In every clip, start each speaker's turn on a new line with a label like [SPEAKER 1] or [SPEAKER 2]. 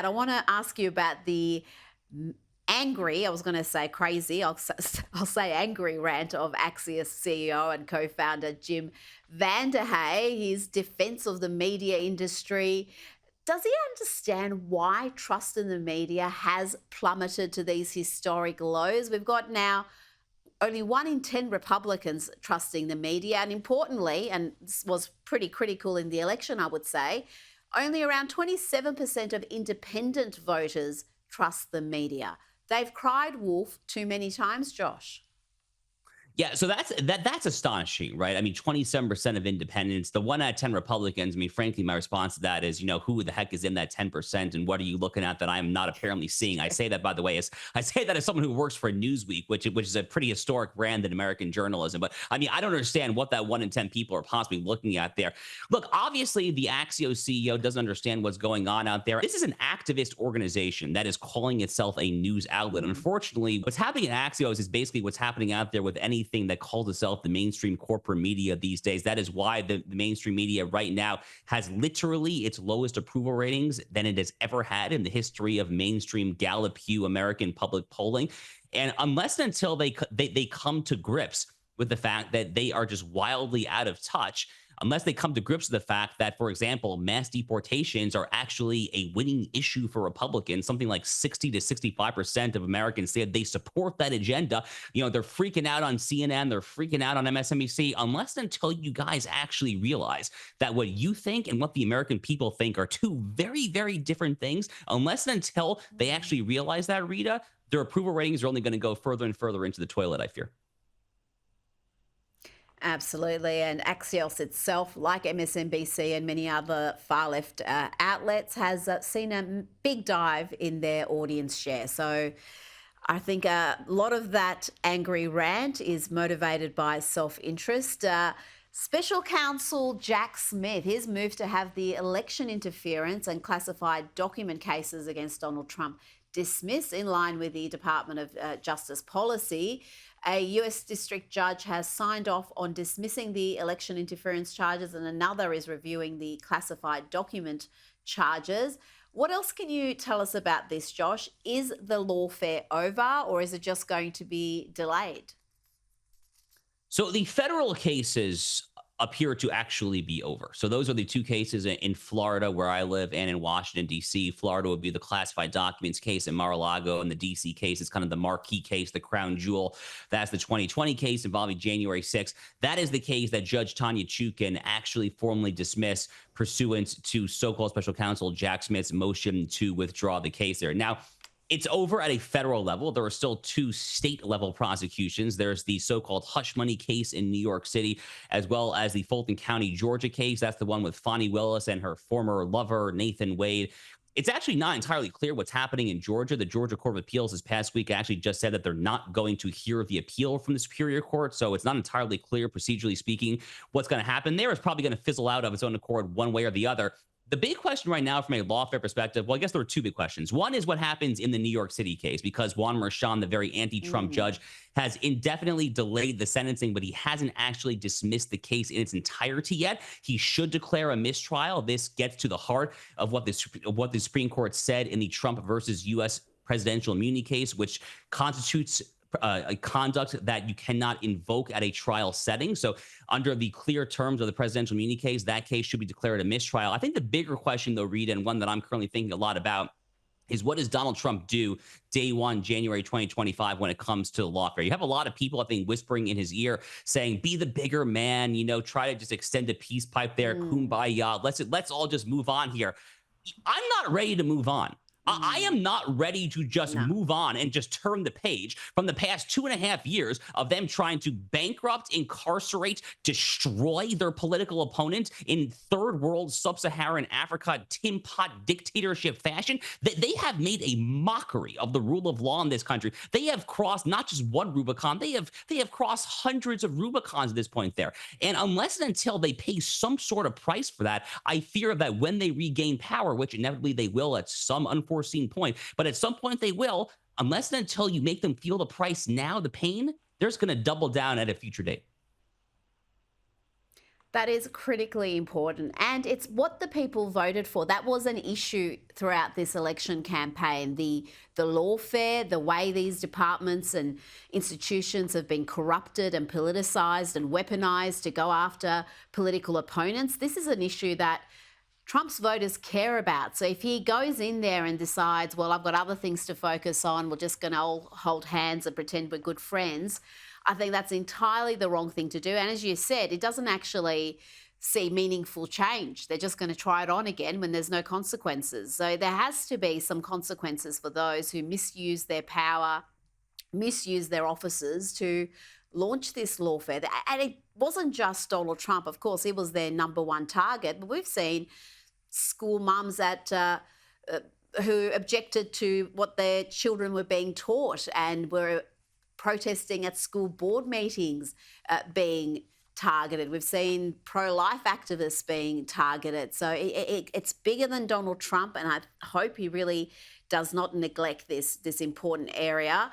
[SPEAKER 1] And I want to ask you about the angry, I was going to say crazy, I'll say angry rant of Axios CEO and co founder Jim VandeHei, his defense of the media industry. Does he understand why trust in the media has plummeted to these historic lows? We've got now only 1 in 10 Republicans trusting the media. And importantly, and this was pretty critical in the election, I would say, only around 27% of independent voters trust the media. They've cried wolf too many times, Josh.
[SPEAKER 2] Yeah, so that's astonishing, right? I mean, 27% of independents, the 1 out of 10 Republicans. I mean, frankly, my response to that is, who the heck is in that 10%, and what are you looking at that I'm not apparently seeing? I say that, by the way, as I say that as someone who works for Newsweek, which is a pretty historic brand in American journalism. But I mean, I don't understand what that 1 in 10 people are possibly looking at there. Look, obviously, the Axios CEO doesn't understand what's going on out there. This is an activist organization that is calling itself a news outlet. Unfortunately, what's happening at Axios is basically what's happening out there with anything that calls itself the mainstream corporate media these days. That is why the mainstream media right now has literally its lowest approval ratings than it has ever had in the history of mainstream Gallup Pew American public polling. And unless and until they come to grips with the fact that they are just wildly out of touch, unless they come to grips with the fact that, for example, mass deportations are actually a winning issue for Republicans. Something like 60 to 65% of Americans say they support that agenda. They're freaking out on CNN, they're freaking out on MSNBC. Unless and until you guys actually realize that what you think and what the American people think are two very, very different things, unless and until they actually realize that, Rita, their approval ratings are only going to go further and further into the toilet, I fear.
[SPEAKER 1] Absolutely. And Axios itself, like MSNBC and many other far left outlets, has seen a big dive in their audience share. So I think a lot of that angry rant is motivated by self interest. Special Counsel Jack Smith, his move to have the election interference and classified document cases against Donald Trump dismissed in line with the Department of Justice policy. A US district judge has signed off on dismissing the election interference charges, and another is reviewing the classified document charges. What else can you tell us about this, Josh? Is the lawfare over, or is it just going to be delayed?
[SPEAKER 2] So the federal cases appear to actually be over. So those are the two cases in Florida, where I live, and in Washington, D.C. Florida would be the classified documents case in Mar-a-Lago, and the D.C. case is kind of the marquee case, the crown jewel. That's the 2020 case involving January 6th. That is the case that Judge Tanya Chukin actually formally dismissed pursuant to so-called special counsel Jack Smith's motion to withdraw the case there. Now, it's over at a federal level. There are still two state level prosecutions. There's the so-called hush money case in New York City, as well as the Fulton County, Georgia case. That's the one with Fonnie Willis and her former lover, Nathan Wade. It's actually not entirely clear what's happening in Georgia. The Georgia Court of Appeals this past week actually just said that they're not going to hear the appeal from the Superior Court. So it's not entirely clear, procedurally speaking, what's going to happen there. It's probably going to fizzle out of its own accord one way or the other. The big question right now from a lawfare perspective, well, I guess there are two big questions. One is what happens in the New York City case, because Juan Merchan, the very anti-Trump judge, has indefinitely delayed the sentencing, but he hasn't actually dismissed the case in its entirety yet. He should declare a mistrial. This gets to the heart of what the Supreme Court said in the Trump versus U.S. presidential immunity case, which constitutes a conduct that you cannot invoke at a trial setting. So under the clear terms of the presidential immunity case, that case should be declared a mistrial. I think the bigger question, though, Rita, and one that I'm currently thinking a lot about, is what does Donald Trump do day one, January 2025, when it comes to lawfare? You have a lot of people, I think, whispering in his ear saying, be the bigger man, try to just extend a peace pipe there, kumbaya, let's all just move on here. I'm not ready to move on. I am not ready to just move on and just turn the page from the past 2.5 years of them trying to bankrupt, incarcerate, destroy their political opponent in third world sub-Saharan Africa tin pot dictatorship fashion. They have made a mockery of the rule of law in this country. They have crossed not just one Rubicon, they have crossed hundreds of Rubicons at this point there. And unless and until they pay some sort of price for that, I fear that when they regain power, which inevitably they will at some unforeseen point, but at some point they will, unless and until you make them feel the price now, the pain, they're just going to double down at a future date.
[SPEAKER 1] That is critically important. And it's what the people voted for. That was an issue throughout this election campaign. The lawfare, the way these departments and institutions have been corrupted and politicized and weaponized to go after political opponents. This is an issue that Trump's voters care about. So if he goes in there and decides, well, I've got other things to focus on, we're just going to all hold hands and pretend we're good friends, I think that's entirely the wrong thing to do. And as you said, it doesn't actually see meaningful change. They're just going to try it on again when there's no consequences. So there has to be some consequences for those who misuse their power, misuse their offices to launch this lawfare. And it wasn't just Donald Trump. Of course, he was their number one target, but we've seen school mums who objected to what their children were being taught and were protesting at school board meetings being targeted. We've seen pro-life activists being targeted. So it's bigger than Donald Trump, and I hope he really does not neglect this important area.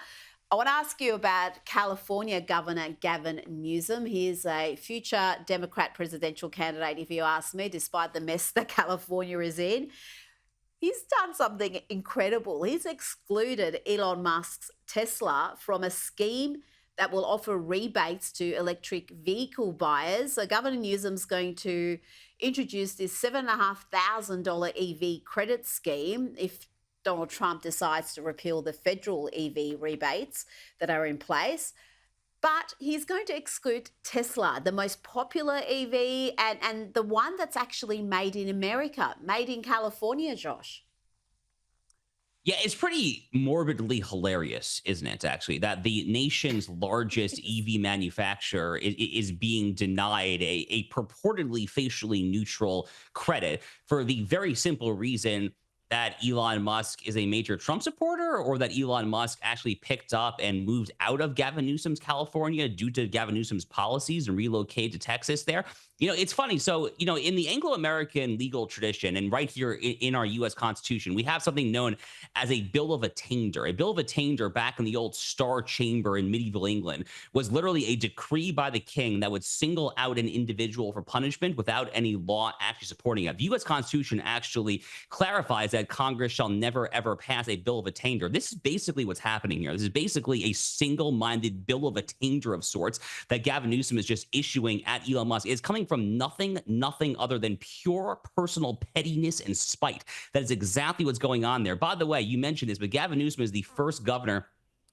[SPEAKER 1] I want to ask you about California Governor Gavin Newsom. He is a future Democrat presidential candidate, if you ask me, despite the mess that California is in. He's done something incredible. He's excluded Elon Musk's Tesla from a scheme that will offer rebates to electric vehicle buyers. So Governor Newsom's going to introduce this $7,500 EV credit scheme if Donald Trump decides to repeal the federal EV rebates that are in place. But he's going to exclude Tesla, the most popular EV and the one that's actually made in America, made in California, Josh.
[SPEAKER 2] Yeah, it's pretty morbidly hilarious, isn't it, actually, that the nation's largest EV manufacturer is being denied a purportedly facially neutral credit for the very simple reason that Elon Musk is a major Trump supporter, or that Elon Musk actually picked up and moved out of Gavin Newsom's California due to Gavin Newsom's policies and relocated to Texas there. It's funny. So, in the Anglo-American legal tradition and right here in our U.S. Constitution, we have something known as a Bill of Attainder. A Bill of Attainder back in the old Star Chamber in medieval England was literally a decree by the king that would single out an individual for punishment without any law actually supporting it. The U.S. Constitution actually clarifies that Congress shall never, ever pass a Bill of Attainder. This is basically what's happening here. This is basically a single-minded Bill of Attainder of sorts that Gavin Newsom is just issuing at Elon Musk. It's coming from nothing other than pure personal pettiness and spite. That is exactly what's going on there. By the way, you mentioned this, but Gavin Newsom is the first governor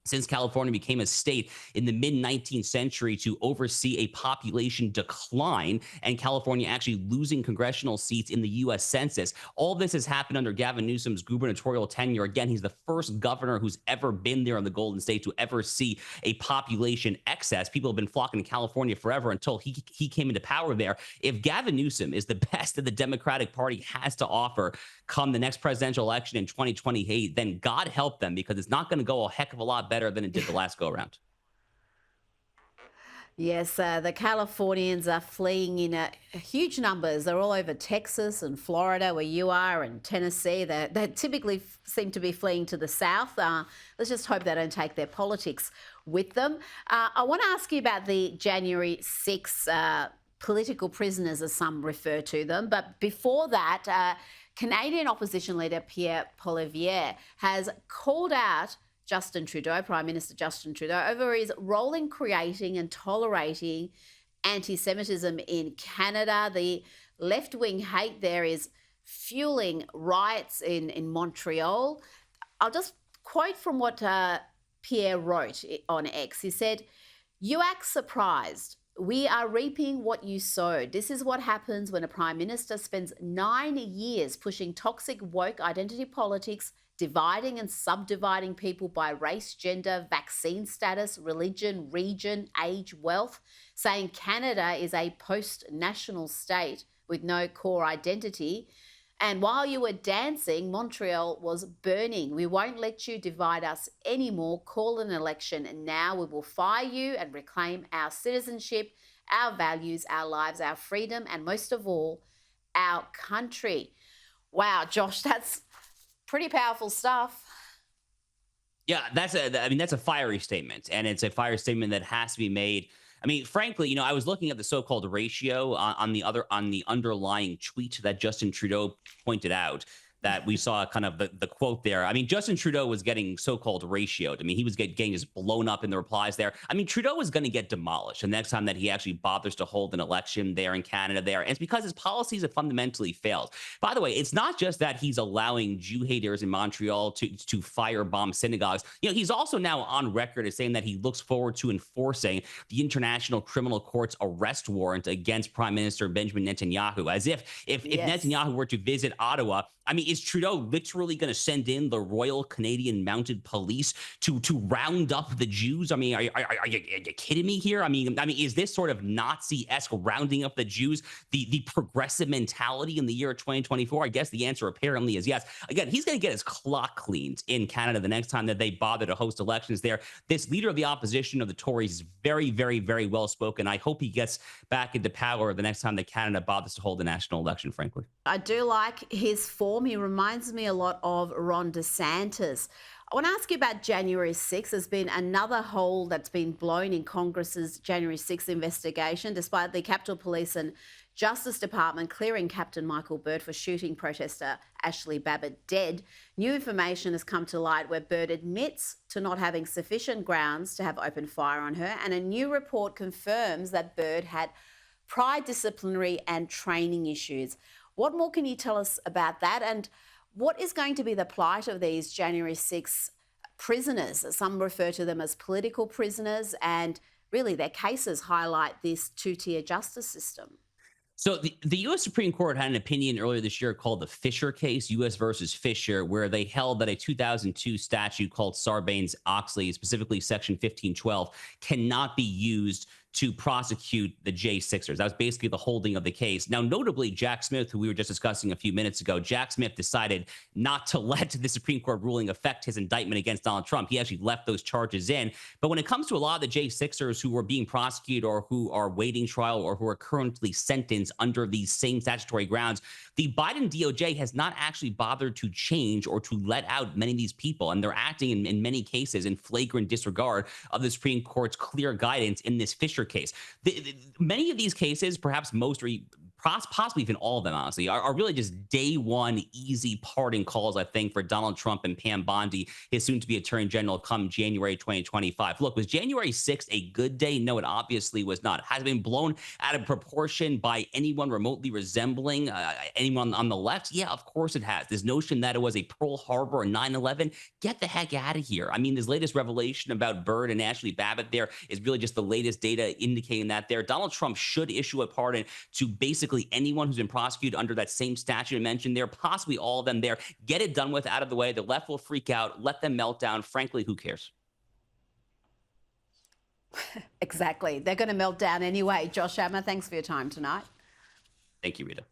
[SPEAKER 2] since California became a state in the mid-19th century to oversee a population decline and California actually losing congressional seats in the U.S. Census. All this has happened under Gavin Newsom's gubernatorial tenure. Again, he's the first governor who's ever been there in the Golden State to ever see a population excess. People have been flocking to California forever until he came into power there. If Gavin Newsom is the best that the Democratic Party has to offer come the next presidential election in 2028, then God help them, because it's not going to go a heck of a lot better than it did the last go around.
[SPEAKER 1] Yes, the Californians are fleeing in huge numbers. They're all over Texas and Florida, where you are, and Tennessee. They typically seem to be fleeing to the south. Let's just hope they don't take their politics with them. I want to ask you about the January 6th political prisoners, as some refer to them. But before that, Canadian opposition leader Pierre Poilievre has called out Justin Trudeau, Prime Minister Justin Trudeau, over his role in creating and tolerating anti-Semitism in Canada. The left-wing hate there is fueling riots in Montreal. I'll just quote from what Pierre wrote on X. He said, "You act surprised. We are reaping what you sowed. This is what happens when a Prime Minister spends 9 years pushing toxic woke identity politics, dividing and subdividing people by race, gender, vaccine status, religion, region, age, wealth, saying Canada is a post-national state with no core identity. And while you were dancing, Montreal was burning. We won't let you divide us anymore. Call an election and now. We will fire you and reclaim our citizenship, our values, our lives, our freedom, and most of all, our country." Wow, Josh, that's pretty powerful stuff.
[SPEAKER 2] Yeah, that's a fiery statement, and it's a fiery statement that has to be made I mean, frankly, I was looking at the so-called ratio on the underlying tweet that Justin Trudeau pointed out, that we saw kind of the quote there. I mean, Justin Trudeau was getting so-called ratioed. I mean, he was getting just blown up in the replies there. I mean, Trudeau was going to get demolished the next time that he actually bothers to hold an election there in Canada there. And it's because his policies have fundamentally failed. By the way, it's not just that he's allowing Jew haters in Montreal to firebomb synagogues. He's also now on record as saying that he looks forward to enforcing the International Criminal Court's arrest warrant against Prime Minister Benjamin Netanyahu, as if
[SPEAKER 1] Yes.
[SPEAKER 2] Netanyahu were to visit Ottawa. I mean, is Trudeau literally going to send in the Royal Canadian Mounted Police to round up the Jews? I mean, are you kidding me here? I mean, is this sort of Nazi-esque rounding up the Jews the progressive mentality in the year 2024? I guess the answer apparently is yes. Again, he's going to get his clock cleaned in Canada the next time that they bother to host elections there. This leader of the opposition of the Tories is very, very, very well spoken. I hope he gets back into power the next time that Canada bothers to hold a national election, frankly.
[SPEAKER 1] I do like his form. He reminds me a lot of Ron DeSantis. I want to ask you about January 6th. There's been another hole that's been blown in Congress's January 6th investigation, despite the Capitol Police and Justice Department clearing Captain Michael Byrd for shooting protester Ashley Babbitt dead. New information has come to light where Byrd admits to not having sufficient grounds to have opened fire on her, and a new report confirms that Byrd had prior disciplinary and training issues. What more can you tell us about that? And what is going to be the plight of these January 6 prisoners? Some refer to them as political prisoners, and really their cases highlight this two-tier justice system.
[SPEAKER 2] So the U.S. Supreme Court had an opinion earlier this year called the Fisher case, U.S. versus Fisher, where they held that a 2002 statute called Sarbanes-Oxley, specifically Section 1512, cannot be used to prosecute the J6ers. That was basically the holding of the case. Now, notably, Jack Smith, who we were just discussing a few minutes ago, Jack Smith decided not to let the Supreme Court ruling affect his indictment against Donald Trump. He actually left those charges in. But when it comes to a lot of the J6ers who were being prosecuted or who are waiting trial or who are currently sentenced under these same statutory grounds, the Biden DOJ has not actually bothered to change or to let out many of these people. And they're acting in many cases in flagrant disregard of the Supreme Court's clear guidance in this Fisher case. Many of these cases, perhaps most or possibly even all of them, honestly, are really just day one easy pardon calls, I think, for Donald Trump and Pam Bondi, his soon-to-be Attorney General, come January 2025. Look, was January 6th a good day? No, it obviously was not. Has it been blown out of proportion by anyone remotely resembling anyone on the left? Yeah, of course it has. This notion that it was a Pearl Harbor or 9/11, get the heck out of here. I mean, this latest revelation about Byrd and Ashley Babbitt there is really just the latest data indicating that there. Donald Trump should issue a pardon to basically anyone who's been prosecuted under that same statute I mentioned there, possibly all of them there. Get it done with, out of the way. The left will freak out. Let them melt down. Frankly, who cares?
[SPEAKER 1] Exactly. They're going to melt down anyway. Josh Hammer, thanks for your time tonight.
[SPEAKER 2] Thank you, Rita.